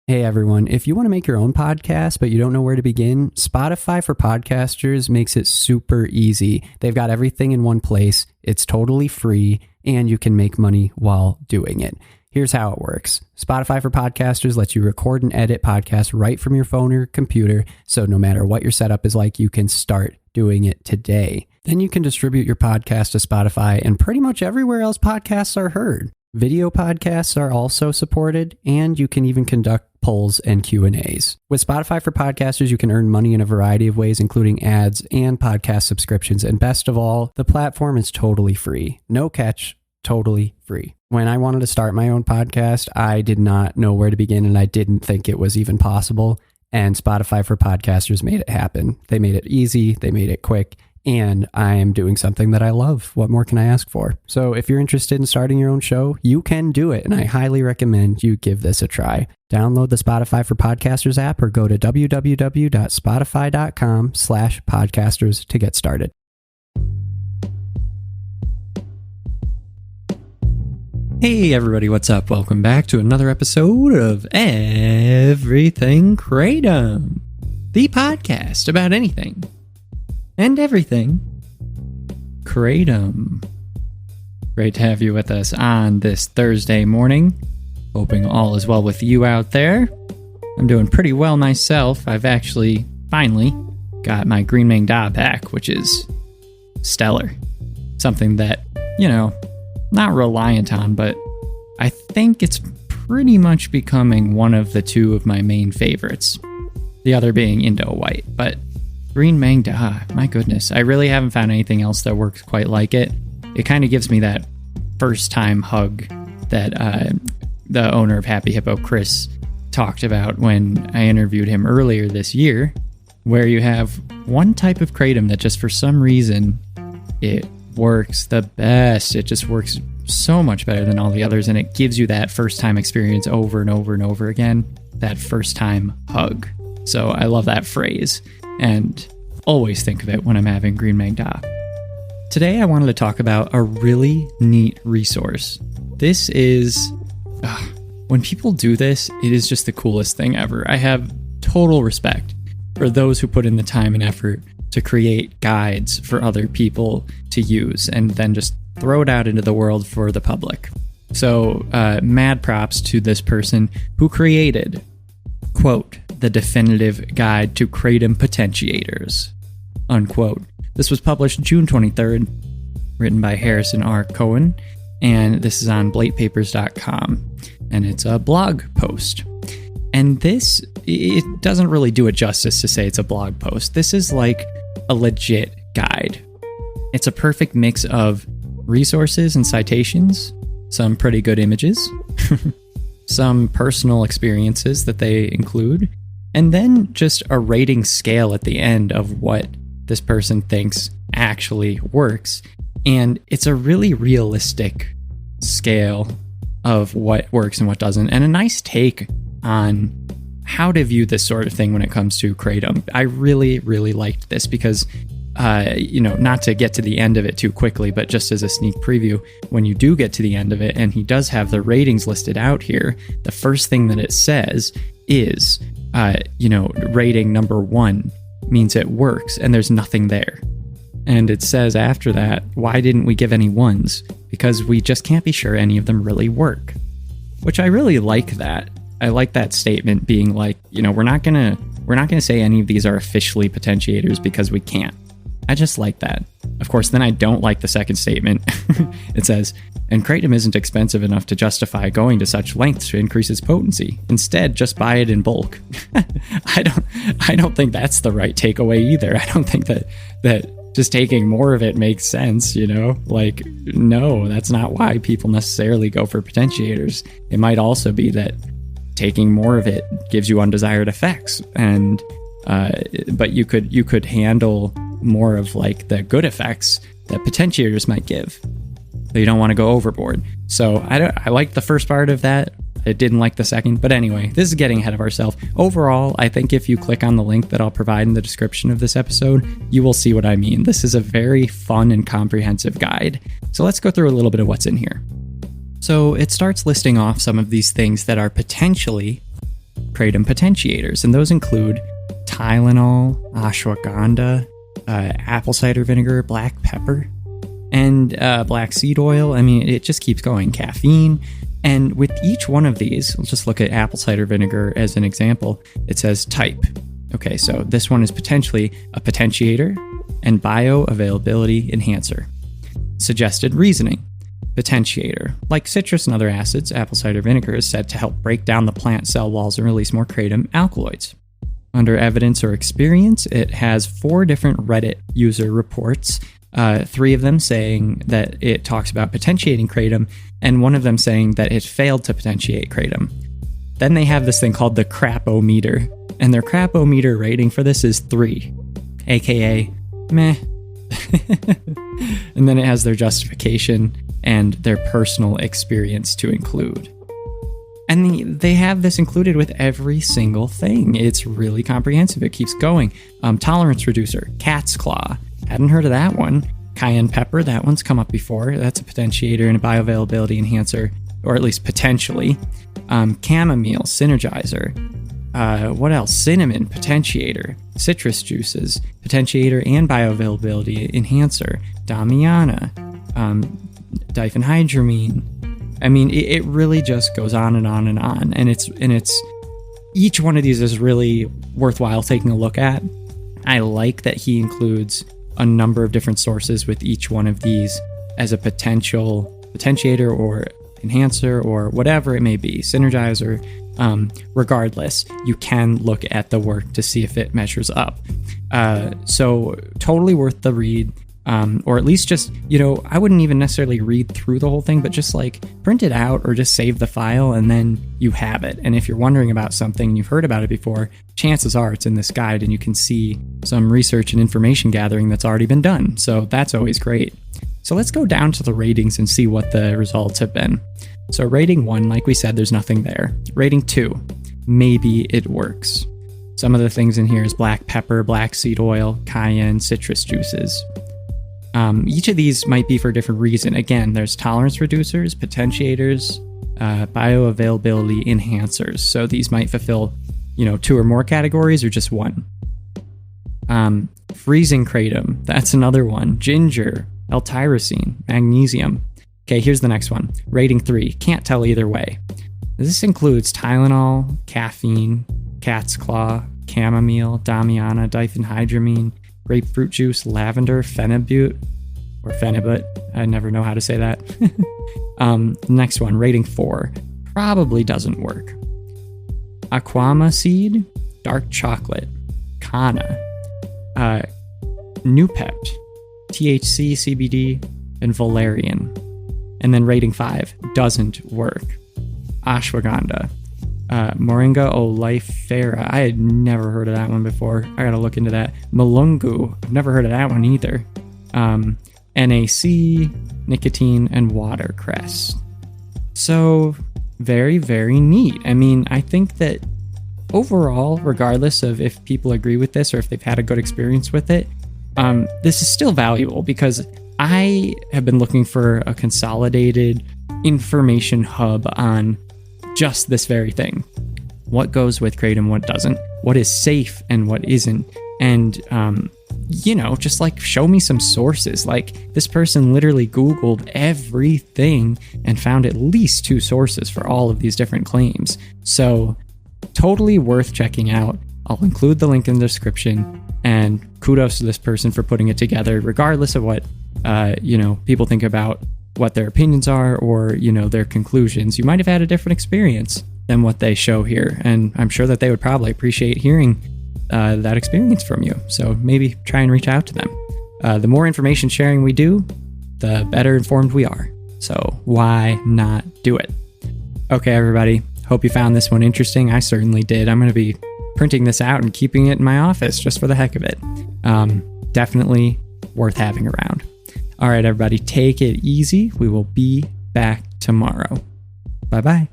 Hey everyone, if you want to make your own podcast but you don't know where to begin, Spotify for Podcasters makes it super easy. They've got everything in one place, it's totally free, and you can make money while doing it. Here's how it works. Spotify for Podcasters lets you record and edit podcasts right from your phone or computer, so no matter what your setup is like, you can start doing it today. Then you can distribute your podcast to Spotify and pretty much everywhere else podcasts are heard. Video podcasts are also supported, and you can even conduct polls and Q&As. With Spotify for Podcasters, you can earn money in a variety of ways, including ads and podcast subscriptions. And best of all, the platform is totally free. No catch, totally free. When I wanted to start my own podcast, I did not know where to begin, and I didn't think it was even possible. And Spotify for Podcasters made it happen. They made it easy, they made it quick, and I am doing something that I love. What more can I ask for? So if you're interested in starting your own show, you can do it, and I highly recommend you give this a try. Download the Spotify for Podcasters app or go to www.spotify.com/podcasters to get started. Hey everybody, what's up? Welcome back to another episode of Everything Kratom, the podcast about anything and everything Kratom. Great to have you with us on this Thursday morning. Hoping all is well with you out there. I'm doing pretty well myself. I've actually finally got my Green Mang Da back, which is stellar. Something that, not reliant on, but I think it's pretty much becoming one of the two of my main favorites. The other being Indo White, but Green Mang Da, my goodness. I really haven't found anything else that works quite like it. It kind of gives me that first time hug that the owner of Happy Hippo, Chris, talked about when I interviewed him earlier this year, where you have one type of kratom that just for some reason, it works the best. It just works so much better than all the others, and it gives you that first time experience over and over and over again, that first time hug. So I love that phrase, and always think of it when I'm having Green Mang Da. Today I wanted to talk about a really neat resource. This is... when people do this, it is just the coolest thing ever. I have total respect for those who put in the time and effort to create guides for other people to use and then just throw it out into the world for the public. So, mad props to this person who created, quote, the definitive guide to Kratom Potentiators, unquote. This was published June 23rd, written by Harrison R. Cohen, and this is on blatepapers.com, and it's a blog post. And this, it doesn't really do it justice to say it's a blog post. This is like a legit guide. It's a perfect mix of resources and citations, some pretty good images, some personal experiences that they include, and then just a rating scale at the end of what this person thinks actually works. And it's a really realistic scale of what works and what doesn't, and a nice take on how to view this sort of thing when it comes to kratom. I really, really liked this because, not to get to the end of it too quickly, but just as a sneak preview, when you do get to the end of it, and he does have the ratings listed out here, the first thing that it says is, rating number 1 means it works, and there's nothing there. And it says after that, why didn't we give any 1s? Because we just can't be sure any of them really work. Which I really like that. I like that statement being like, we're not gonna say any of these are officially potentiators because we can't. I just like that. Of course, then I don't like the second statement. It says, and kratom isn't expensive enough to justify going to such lengths to increase its potency. Instead, just buy it in bulk. I don't think that's the right takeaway either. I don't think that just taking more of it makes sense, Like, no, that's not why people necessarily go for potentiators. It might also be that taking more of it gives you undesired effects, and but you could handle more of like the good effects that potentiators might give. So you don't want to go overboard. So I liked the first part of that. I didn't like the second, but anyway, this is getting ahead of ourselves. Overall, I think if you click on the link that I'll provide in the description of this episode, you will see what I mean. This is a very fun and comprehensive guide. So let's go through a little bit of what's in here. So it starts listing off some of these things that are potentially Kratom Potentiators, and those include Tylenol, ashwagandha, apple cider vinegar, black pepper, and black seed oil. I mean, it just keeps going. Caffeine. And with each one of these, we'll just look at apple cider vinegar as an example. It says type. Okay, so this one is potentially a potentiator and bioavailability enhancer. Suggested reasoning. Potentiator. Like citrus and other acids, apple cider vinegar is said to help break down the plant cell walls and release more kratom alkaloids. Under evidence or experience, it has 4 different Reddit user reports, 3 of them saying that it talks about potentiating kratom, and 1 of them saying that it failed to potentiate kratom. Then they have this thing called the Krapometer, and their Krapometer rating for this is 3, aka meh. And then it has their justification and their personal experience to include. And they have this included with every single thing. It's really comprehensive. It keeps going. Tolerance reducer, cat's claw. Hadn't heard of that one. Cayenne pepper, that one's come up before. That's a potentiator and a bioavailability enhancer, or at least potentially. Chamomile, Synergizer. What else? Cinnamon, potentiator. Citrus juices, potentiator and bioavailability enhancer. Damiana, diphenhydramine. I mean, it really just goes on and on and on. And it's each one of these is really worthwhile taking a look at. I like that he includes a number of different sources with each one of these as a potential potentiator or enhancer or whatever it may be, Synergizer. Regardless, you can look at the work to see if it measures up. So totally worth the read. Or at least just, I wouldn't even necessarily read through the whole thing, but just like print it out or just save the file and then you have it. And if you're wondering about something and you've heard about it before, chances are it's in this guide and you can see some research and information gathering that's already been done. So that's always great. So let's go down to the ratings and see what the results have been. So rating 1, like we said, there's nothing there. Rating 2, maybe it works. Some of the things in here is black pepper, black seed oil, cayenne, citrus juices. Each of these might be for a different reason. Again, there's tolerance reducers, potentiators, bioavailability enhancers. So these might fulfill, 2 or more categories or just 1. Freezing kratom, that's another one. Ginger, L-tyrosine, magnesium. Okay, here's the next one. Rating 3, can't tell either way. This includes Tylenol, caffeine, cat's claw, chamomile, damiana, diphenhydramine, grapefruit juice, lavender, phenibut, or phenibut. I never know how to say that. Next one, rating 4. Probably doesn't work. Aquama seed, dark chocolate, Kana, Nupept, THC, CBD, and valerian. And then rating 5, doesn't work. Ashwagandha, Moringa oleifera. I had never heard of that one before. I gotta look into that. Malungu. I've never heard of that one either. NAC, nicotine, and watercress. So very, very neat. I mean, I think that overall, regardless of if people agree with this or if they've had a good experience with it, this is still valuable because I have been looking for a consolidated information hub on just this very thing. What goes with kratom, what doesn't, what is safe and what isn't. And, just like show me some sources. Like this person literally Googled everything and found at least 2 sources for all of these different claims. So totally worth checking out. I'll include the link in the description, and kudos to this person for putting it together, regardless of what, people think about what their opinions are or, their conclusions. You might have had a different experience than what they show here. And I'm sure that they would probably appreciate hearing that experience from you. So maybe try and reach out to them. The more information sharing we do, the better informed we are. So why not do it? Okay, everybody. Hope you found this one interesting. I certainly did. I'm going to be printing this out and keeping it in my office just for the heck of it. Definitely worth having around. All right, everybody, take it easy. We will be back tomorrow. Bye-bye.